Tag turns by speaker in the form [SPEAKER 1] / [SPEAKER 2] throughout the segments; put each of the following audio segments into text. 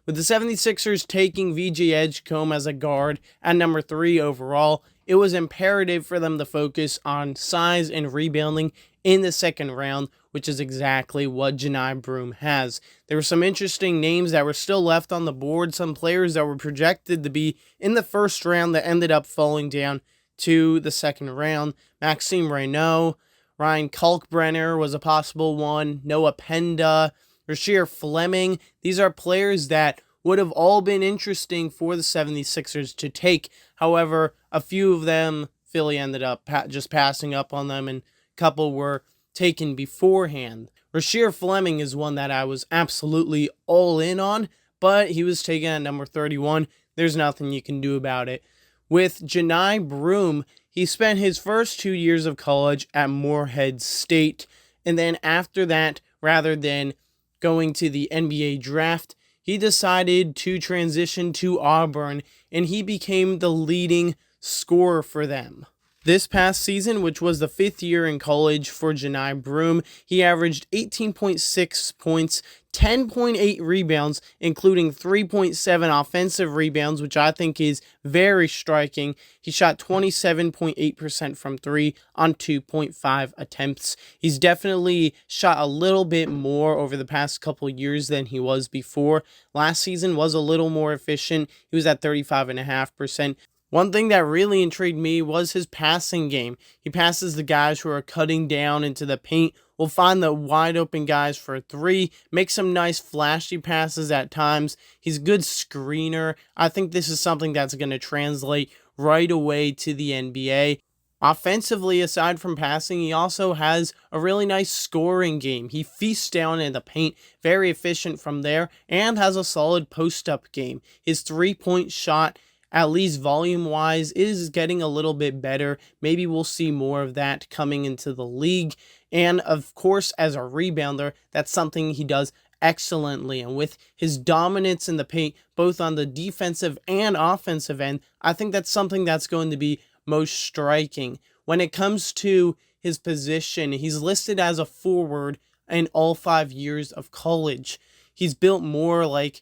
[SPEAKER 1] With the 76ers taking VJ Edgecombe as a guard at number 3 overall, it was imperative for them to focus on size and rebounding in the second round, which is exactly what Johni Broome has. There were some interesting names that were still left on the board, some players that were projected to be in the first round that ended up falling down to the second round. Maxime Reynaud, Ryan Kalkbrenner was a possible one, Noah Penda, Rasheer Fleming. These are players that would have all been interesting for the 76ers to take. However, a few of them, Philly ended up just passing up on them, and a couple were taken beforehand. Rasheer Fleming is one that I was absolutely all in on, but he was taken at number 31. There's nothing you can do about it. With Johni Broome, he spent his first 2 years of college at Morehead State, and then after that, rather than going to the NBA draft, he decided to transition to Auburn, and he became the leading scorer for them. This past season, which was the 5th year in college for Johni Broome, he averaged 18.6 points, 10.8 rebounds, including 3.7 offensive rebounds, which I think is very striking. He shot 27.8% from 3 on 2.5 attempts. He's definitely shot a little bit more over the past couple years than he was before. Last season was a little more efficient. He was at 35.5%. One thing that really intrigued me was his passing game. He passes the guys who are cutting down into the paint, will find the wide open guys for 3, make some nice flashy passes at times. He's a good screener. I think this is something that's going to translate right away to the NBA. Offensively, aside from passing, he also has a really nice scoring game. He feasts down in the paint, very efficient from there, and has a solid post-up game. His three-point shot, at least volume-wise, is getting a little bit better. Maybe we'll see more of that coming into the league. And, of course, as a rebounder, that's something he does excellently. And with his dominance in the paint, both on the defensive and offensive end, I think that's something that's going to be most striking. When it comes to his position, he's listed as a forward in all 5 years of college. He's built more like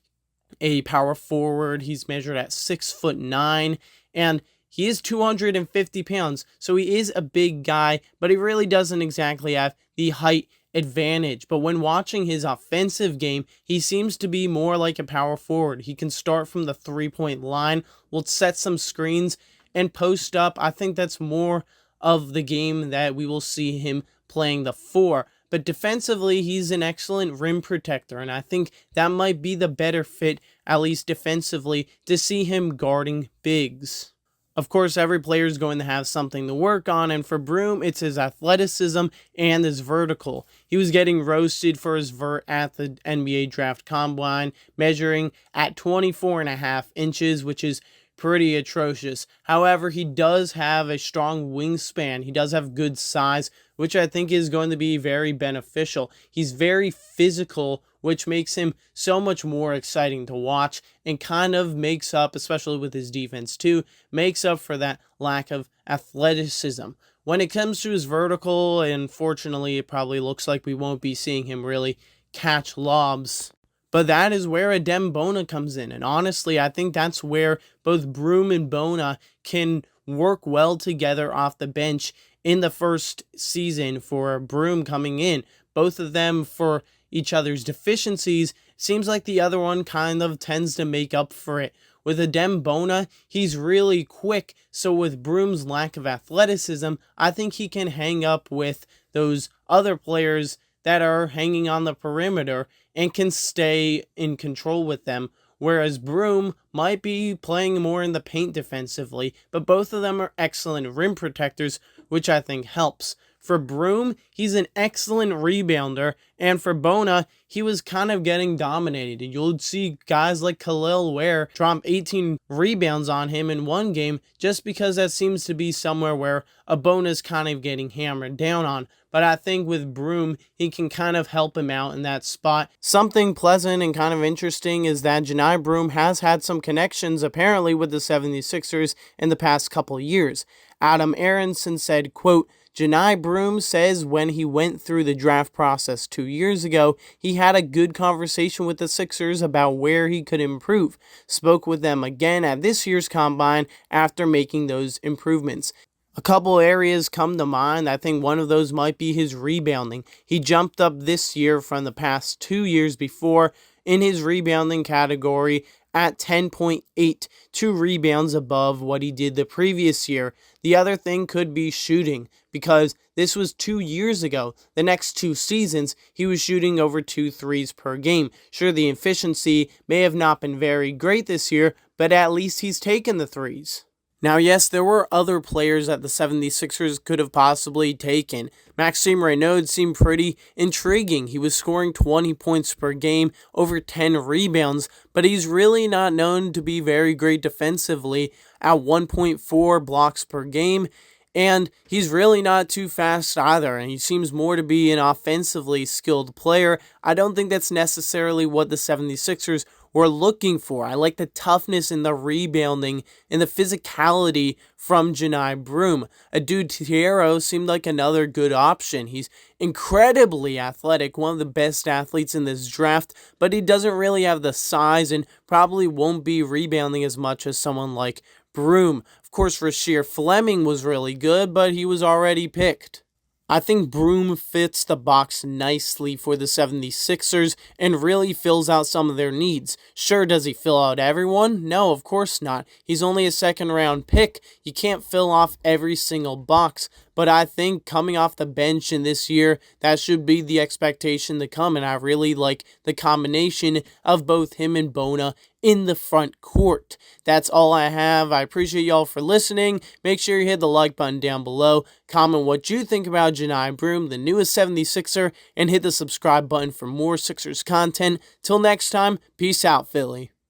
[SPEAKER 1] a power forward. He's measured at 6'9", and he is 250 pounds, so he is a big guy, but he really doesn't exactly have the height advantage. But when watching his offensive game, he seems to be more like a power forward. He can start from the three-point line, will set some screens, and post up. I think that's more of the game that we will see him playing the 4. But defensively, he's an excellent rim protector, and I think that might be the better fit, at least defensively, to see him guarding bigs. Of course, every player is going to have something to work on, and for Broome, it's his athleticism and his vertical. He was getting roasted for his vert at the NBA Draft Combine, measuring at 24.5 inches, which is pretty atrocious. However, he does have a strong wingspan. He does have good size, which I think is going to be very beneficial. He's very physical, which makes him so much more exciting to watch and kind of makes up, especially with his defense too, makes up for that lack of athleticism. When it comes to his vertical, unfortunately, it probably looks like we won't be seeing him really catch lobs. But that is where Adem Bona comes in. And honestly, I think that's where both Broome and Bona can work well together off the bench in the first season for Broome coming in. Both of them, for each other's deficiencies, seems like the other one kind of tends to make up for it. With Adem Bona, he's really quick, so with Broome's lack of athleticism, I think he can hang up with those other players that are hanging on the perimeter and can stay in control with them, whereas Broome might be playing more in the paint defensively, but both of them are excellent rim protectors, which I think helps. For Broome, he's an excellent rebounder, and for Bona, he was kind of getting dominated. You'll see guys like Khalil Ware drop 18 rebounds on him in one game just because that seems to be somewhere where a Bona's kind of getting hammered down on. But I think with Broome, he can kind of help him out in that spot. Something pleasant and kind of interesting is that Johni Broome has had some connections apparently with the 76ers in the past couple years. Adam Aronson said, quote, Johni Broome says when he went through the draft process 2 years ago, he had a good conversation with the Sixers about where he could improve. Spoke with them again at this year's combine after making those improvements. A couple areas come to mind. I think one of those might be his rebounding. He jumped up this year from the past 2 years before in his rebounding category at 10.8, 2 rebounds above what he did the previous year. The other thing could be shooting, because this was 2 years ago. The next 2 seasons, he was shooting over 2 threes per game. Sure, the efficiency may have not been very great this year, but at least he's taken the threes. Now, yes, there were other players that the 76ers could have possibly taken. Maxime Reynaud seemed pretty intriguing. He was scoring 20 points per game, over 10 rebounds, but he's really not known to be very great defensively at 1.4 blocks per game. And he's really not too fast either, and he seems more to be an offensively skilled player. I don't think that's necessarily what the 76ers were looking for. I like the toughness and the rebounding and the physicality from Johni Broome. Adou Thiero seemed like another good option. He's incredibly athletic, one of the best athletes in this draft, but he doesn't really have the size and probably won't be rebounding as much as someone like Broome. Of course, Rasheer Fleming was really good, but he was already picked. I think Broome fits the box nicely for the 76ers and really fills out some of their needs. Sure, does he fill out everyone? No, of course not. He's only a second-round pick. You can't fill off every single box. But I think coming off the bench in this year, that should be the expectation to come. And I really like the combination of both him and Bona in the front court. That's all I have. I appreciate y'all for listening. Make sure you hit the like button down below. Comment what you think about Johni Broome, the newest 76er, and hit the subscribe button for more Sixers content. Till next time, peace out, Philly.